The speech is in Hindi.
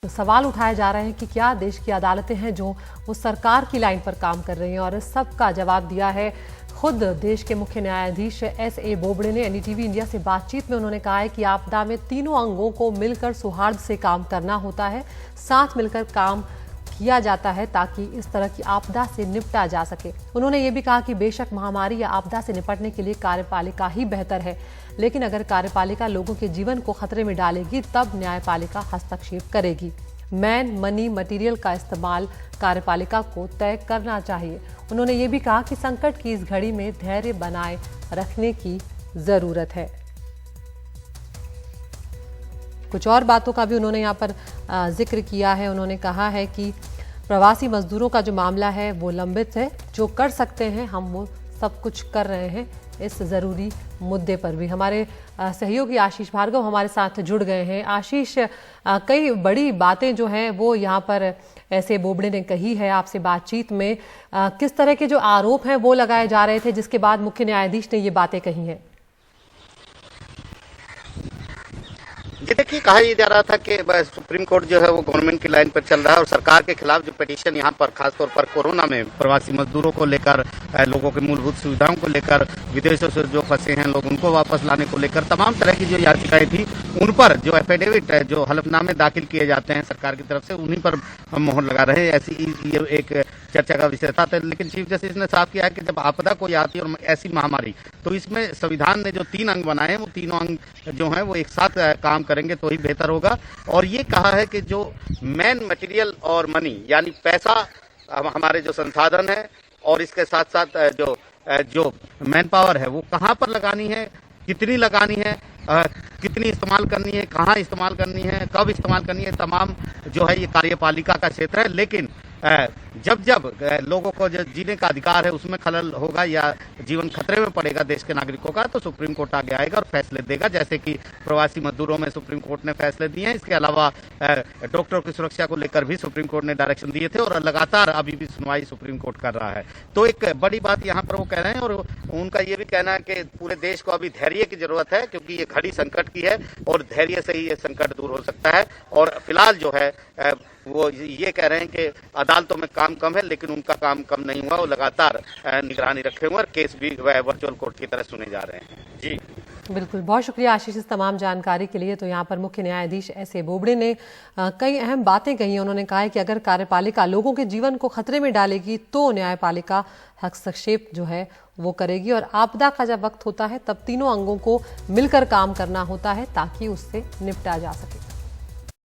तो सवाल उठाए जा रहे हैं कि क्या देश की अदालतें हैं जो वो सरकार की लाइन पर काम कर रही हैं, और इस सब का जवाब दिया है खुद देश के मुख्य न्यायाधीश एस.ए. बोबड़े ने। एनडीटीवी इंडिया से बातचीत में उन्होंने कहा है कि आपदा में तीनों अंगों को मिलकर सौहार्द से काम करना होता है, साथ मिलकर काम किया जाता है ताकि इस तरह की आपदा से निपटा जा सके। उन्होंने ये भी कहा कि बेशक महामारी या आपदा से निपटने के लिए कार्यपालिका ही बेहतर है, लेकिन अगर कार्यपालिका लोगों के जीवन को खतरे में डालेगी तब न्यायपालिका हस्तक्षेप करेगी। मैन मनी मटेरियल का इस्तेमाल कार्यपालिका को तय करना चाहिए। उन्होंने ये भी कहा कि संकट की इस घड़ी में धैर्य बनाए रखने की जरूरत है। कुछ और बातों का भी उन्होंने यहाँ पर जिक्र किया है। उन्होंने कहा है कि प्रवासी मजदूरों का जो मामला है वो लंबित है, जो कर सकते हैं हम वो सब कुछ कर रहे हैं इस ज़रूरी मुद्दे पर भी। हमारे सहयोगी आशीष भार्गव हमारे साथ जुड़ गए हैं। आशीष, कई बड़ी बातें जो हैं वो यहाँ पर ऐसे बोबड़े ने कही है आपसे बातचीत में। किस तरह के जो आरोप हैं वो लगाए जा रहे थे जिसके बाद मुख्य न्यायाधीश ने ये बातें कही हैं? ये देखिए, कहा यह जा रहा था कि सुप्रीम कोर्ट जो है वो गवर्नमेंट की लाइन पर चल रहा है और सरकार के खिलाफ जो पिटीशन यहाँ पर खासतौर पर कोरोना में प्रवासी मजदूरों को लेकर, लोगों के मूलभूत सुविधाओं को लेकर, विदेशों से जो फंसे हैं लोग उनको वापस लाने को लेकर तमाम तरह की जो याचिकाएं थी उन पर जो एफिडेविट जो हलफनामे दाखिल किए जाते हैं सरकार की तरफ से, उन्हीं पर मोहर लगा रहे हैं। ऐसी ये एक चर्चा का विषय था। लेकिन चीफ जस्टिस ने साफ किया है कि जब आपदा कोई आती है और ऐसी महामारी, तो इसमें संविधान ने जो 3 अंग बनाए हैं वो तीनों अंग जो हैं वो एक साथ काम करेंगे तो ही बेहतर होगा। और ये कहा है कि जो मैन मटेरियल और मनी यानी पैसा हमारे जो संसाधन है और इसके साथ साथ जो मैन पावर है वो कहाँ पर लगानी है, कितनी लगानी है, कितनी इस्तेमाल करनी है, कहाँ इस्तेमाल करनी है, कब इस्तेमाल करनी है, तमाम जो है ये कार्यपालिका का क्षेत्र है। लेकिन जब लोगों को जो जीने का अधिकार है उसमें खलल होगा या जीवन खतरे में पड़ेगा देश के नागरिकों का, तो सुप्रीम कोर्ट आगे आएगा और फैसले देगा, जैसे कि प्रवासी मजदूरों में सुप्रीम कोर्ट ने फैसले दिए हैं। इसके अलावा डॉक्टरों की सुरक्षा को लेकर भी सुप्रीम कोर्ट ने डायरेक्शन दिए थे और लगातार अभी भी सुनवाई सुप्रीम कोर्ट कर रहा है। तो एक बड़ी बात यहाँ पर वो कह रहे हैं और उनका ये भी कहना है कि पूरे देश को अभी धैर्य की जरूरत है, क्योंकि ये घड़ी संकट की है और धैर्य से ही ये संकट दूर हो सकता है। और फिलहाल जो है वो ये कह रहे हैं कि अदालतों में काम कम है, लेकिन उनका काम कम नहीं हुआ, वो लगातार निगरानी रखे हुए और केस भी वर्चुअल कोर्ट की तरह सुने जा रहे हैं। जी बिल्कुल, बहुत शुक्रिया आशीष इस तमाम जानकारी के लिए। तो यहाँ पर मुख्य न्यायाधीश एस.ए. बोबड़े ने कई अहम बातें कही। उन्होंने कहा है कि अगर कार्यपालिका लोगों के जीवन को खतरे में डालेगी तो न्यायपालिका हस्तक्षेप जो है वो करेगी, और आपदा का जब वक्त होता है तब तीनों अंगों को मिलकर काम करना होता है ताकि उससे निपटा जा सके।